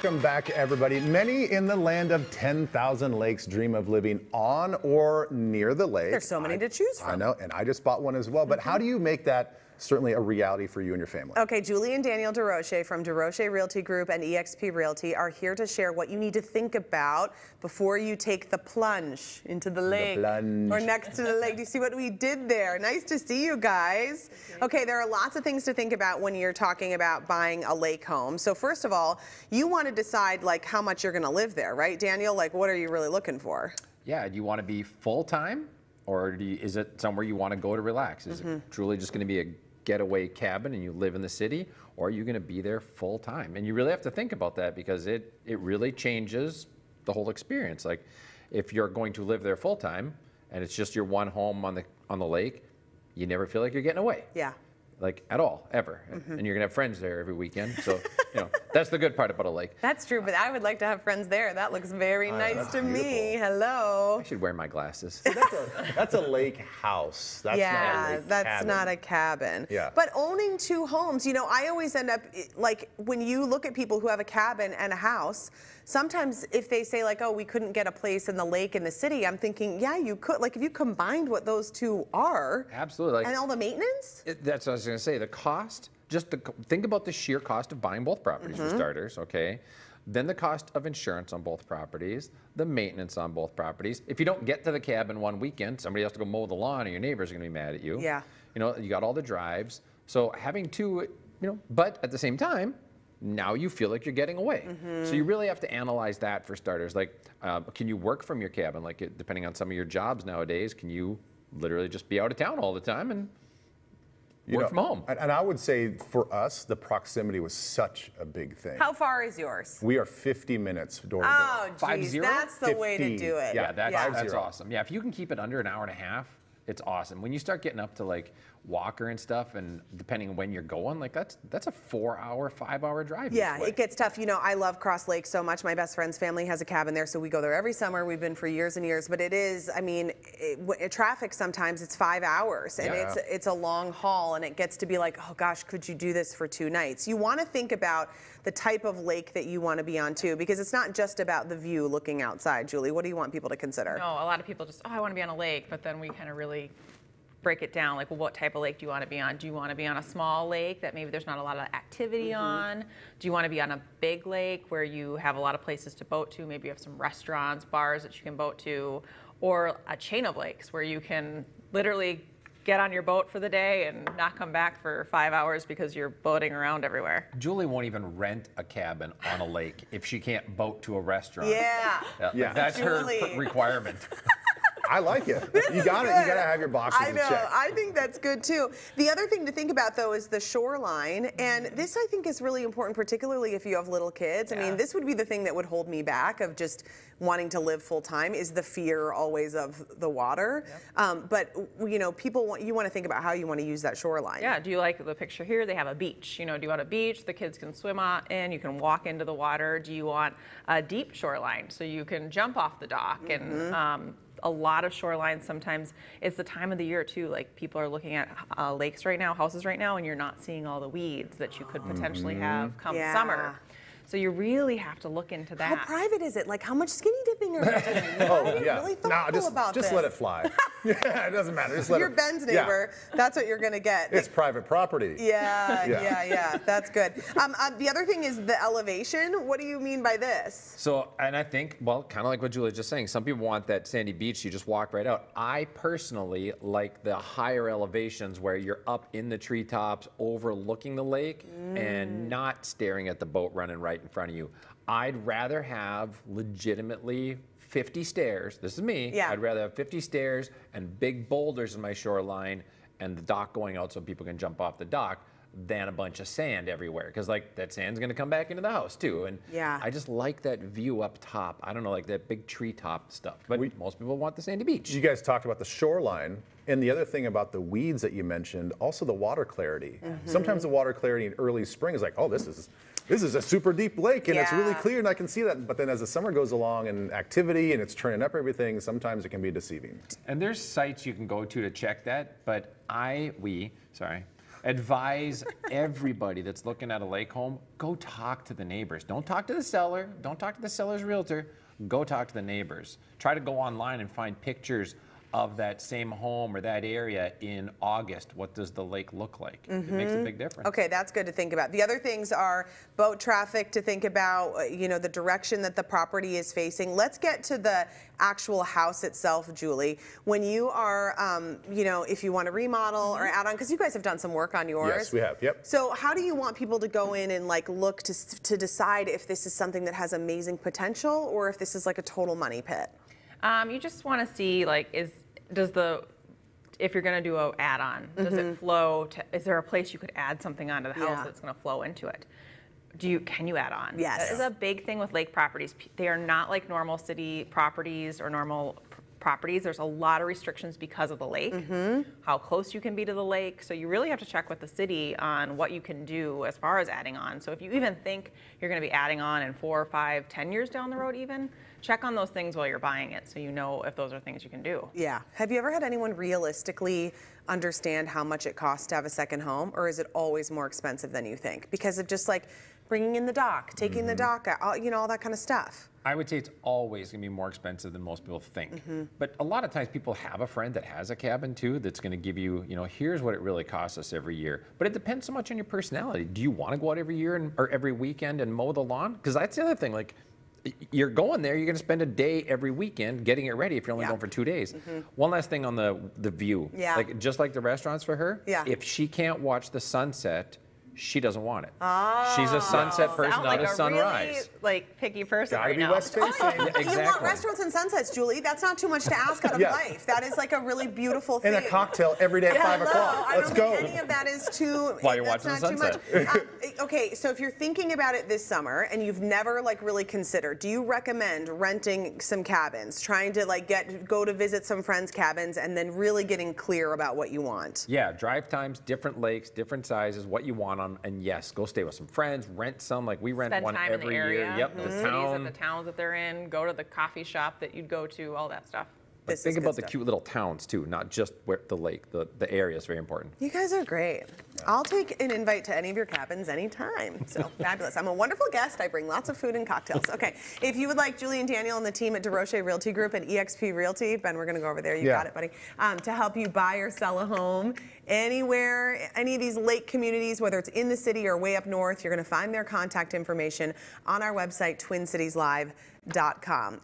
Welcome back, everybody. Many in the land of 10,000 lakes dream of living on or near the lake. There's so many to choose from. I know, and I just bought one as well. But how do you make that certainly a reality for you and your family? Okay, Julie and Daniel Desrochers from Desrochers Realty Group and eXp Realty are here to share what you need to think about before you take the plunge into the lake or next to the lake. Do you see what we did there? Nice to see you guys. Okay, there are lots of things to think about when you're talking about buying a lake home. So first of all, you want to decide like how much you're going to live there, right, Daniel? Like what are you really looking for? Yeah, do you want to be full-time or is it somewhere you want to go to relax? Is it truly just going to be a getaway cabin and you live in the city, or are you going to be there full time? And you really have to think about that because it really changes the whole experience. Like if you're going to live there full time and it's just your one home on the lake, you never feel like you're getting away. Yeah. Like at all, ever. And you're gonna have friends there every weekend. So, you know, that's the good part about a lake. That's true, but I would like to have friends there. That looks very nice to me. Hello. I should wear my glasses. See, that's a lake house. That's not a lake cabin. Not a cabin. Yeah. But owning two homes, you know, I always end up, like, when you look at people who have a cabin and a house, sometimes if they say like, oh, we couldn't get a place in the lake in the city, I'm thinking, yeah, you could. Like if you combined what those two are. Absolutely. Like, and all the maintenance? That's what I was going to say. The cost, think about the sheer cost of buying both properties for starters, okay? Then the cost of insurance on both properties, the maintenance on both properties. If you don't get to the cabin one weekend, somebody has to go mow the lawn or your neighbors are going to be mad at you. Yeah. You know, you got all the drives. So having two, you know, but at the same time, now you feel like you're getting away. So you really have to analyze that for starters. Like, can you work from your cabin? Like, depending on some of your jobs nowadays, can you literally just be out of town all the time and work from home? And I would say for us, the proximity was such a big thing. How far is yours? We are 50 minutes door to door. Oh, geez, that's the way to do it. Yeah, that's awesome. Yeah, if you can keep it under an hour and a half, it's awesome. When you start getting up to like Walker and stuff, and depending on when you're going, like that's a 4-hour, 5-hour drive. Yeah, it gets tough. You know, I love Cross Lake so much. My best friend's family has a cabin there, so we go there every summer. We've been for years and years, but it is, I mean, traffic sometimes it's 5 hours, and it's a long haul, and it gets to be like, oh gosh, could you do this for 2 nights? You want to think about the type of lake that you want to be on too, because it's not just about the view looking outside. Julie, what do you want people to consider? No, a lot of people just, oh, I want to be on a lake, but then we kind of really break it down, like, well, what type of lake do you want to be on? Do you want to be on a small lake that maybe there's not a lot of activity on? Do you want to be on a big lake where you have a lot of places to boat to? Maybe you have some restaurants, bars that you can boat to, or a chain of lakes where you can literally get on your boat for the day and not come back for 5 hours because you're boating around everywhere. Julie won't even rent a cabin on a lake if she can't boat to a restaurant. Yeah. That's Julie. her requirement. I like it. You got it. You got to have your boxes in check. I know. I think that's good too. The other thing to think about though is the shoreline, and this I think is really important, particularly if you have little kids. I mean, this would be the thing that would hold me back of just wanting to live full time is the fear always of the water. But you know, you want to think about how you want to use that shoreline. Yeah. Do you like the picture here? They have a beach. You know, do you want a beach the kids can swim on in? You can walk into the water. Do you want a deep shoreline so you can jump off the dock and a lot of shorelines, sometimes it's the time of the year too, like people are looking at lakes right now, houses right now, and you're not seeing all the weeds that you could potentially have come summer. So you really have to look into that. How private is it? Like how much skinny dipping are you doing? Really thoughtful about this. Just let it fly. Yeah, it doesn't matter. Just let You're Ben's neighbor. That's what you're going to get. It's private property. Yeah. That's good. The other thing is the elevation. What do you mean by this? So, and I think, well, kind of like what Julie was just saying, some people want that sandy beach, you just walk right out. I personally like the higher elevations where you're up in the treetops overlooking the lake and not staring at the boat running right in front of you. I'd rather have legitimately 50 stairs. This is me. I'd rather have 50 stairs and big boulders in my shoreline and the dock going out so people can jump off the dock than a bunch of sand everywhere, because like that sand's going to come back into the house too. And I just like that view up top. I don't know, like that big treetop stuff. But most people want the sandy beach. You guys talked about the shoreline, and the other thing about the weeds that you mentioned, also the water clarity. Sometimes the water clarity in early spring is like, oh, this is a super deep lake and it's really clear and I can see that. But then as the summer goes along and activity and it's turning up everything, sometimes it can be deceiving. And there's sites you can go to check that, but advise everybody that's looking at a lake home, go talk to the neighbors. Don't talk to the seller. Don't talk to the seller's realtor. Go talk to the neighbors. Try to go online and find pictures of that same home or that area in August. What does the lake look like? It makes a big difference. Okay, that's good to think about. The other things are boat traffic to think about, you know, the direction that the property is facing. Let's get to the actual house itself, Julie. When you are, you know, if you want to remodel or add on, because you guys have done some work on yours. Yes, we have, yep. So how do you want people to go in and like look to decide if this is something that has amazing potential or if this is like a total money pit? You just want to see like if you're going to do an add-on, does it flow to, is there a place you could add something onto the house that's going to flow into it? Can you add on? Yes. That is a big thing with lake properties. They are not like normal city properties or normal properties. There's a lot of restrictions because of the lake, how close you can be to the lake. So you really have to check with the city on what you can do as far as adding on. So if you even think you're going to be adding on in 4 or 5, 10 years down the road even, check on those things while you're buying it so you know if those are things you can do. Yeah. Have you ever had anyone realistically understand how much it costs to have a second home, or is it always more expensive than you think? Because of just like bringing in the dock, taking the dock out, you know, all that kind of stuff. I would say it's always going to be more expensive than most people think. But a lot of times people have a friend that has a cabin too that's going to give you, you know, here's what it really costs us every year. But it depends so much on your personality. Do you want to go out every year or every weekend and mow the lawn? Because that's the other thing. Like, you're going there, you're going to spend a day every weekend getting it ready if you're only going for 2 days. One last thing on the view. Yeah. Like, just like the restaurants for her, if she can't watch the sunset, she doesn't want it. She's a sunset person, Sound not like a sunrise. Really, like picky person Gotta right be now. west facing. Exactly. You want restaurants and sunsets, Julie. That's not too much to ask out of Yeah. life. That is like a really beautiful thing. And a cocktail every day at 5 o'clock. I Let's don't go. think any of that is too. While you're that's watching the not too much. Okay, so if you're thinking about it this summer and you've never like really considered, do you recommend renting some cabins, trying to like go to visit some friends' cabins, and then really getting clear about what you want? Yeah, drive times, different lakes, different sizes, what you want on, and yes, go stay with some friends, rent some, like we rent Spend one time in every the area, year. Yep, the the cities town. of the towns that they're in, go to the coffee shop that you'd go to, all that stuff. But This think is good about the stuff. cute little towns too, not just where the lake. The area is very important. You guys are great. I'll take an invite to any of your cabins anytime. So fabulous. I'm a wonderful guest. I bring lots of food and cocktails. Okay, if you would like Julie and Daniel and the team at Desrochers Realty Group and EXP Realty, Ben, we're going to go over there. You got it, buddy. To help you buy or sell a home anywhere, any of these lake communities, whether it's in the city or way up north, you're going to find their contact information on our website, twincitieslive.com.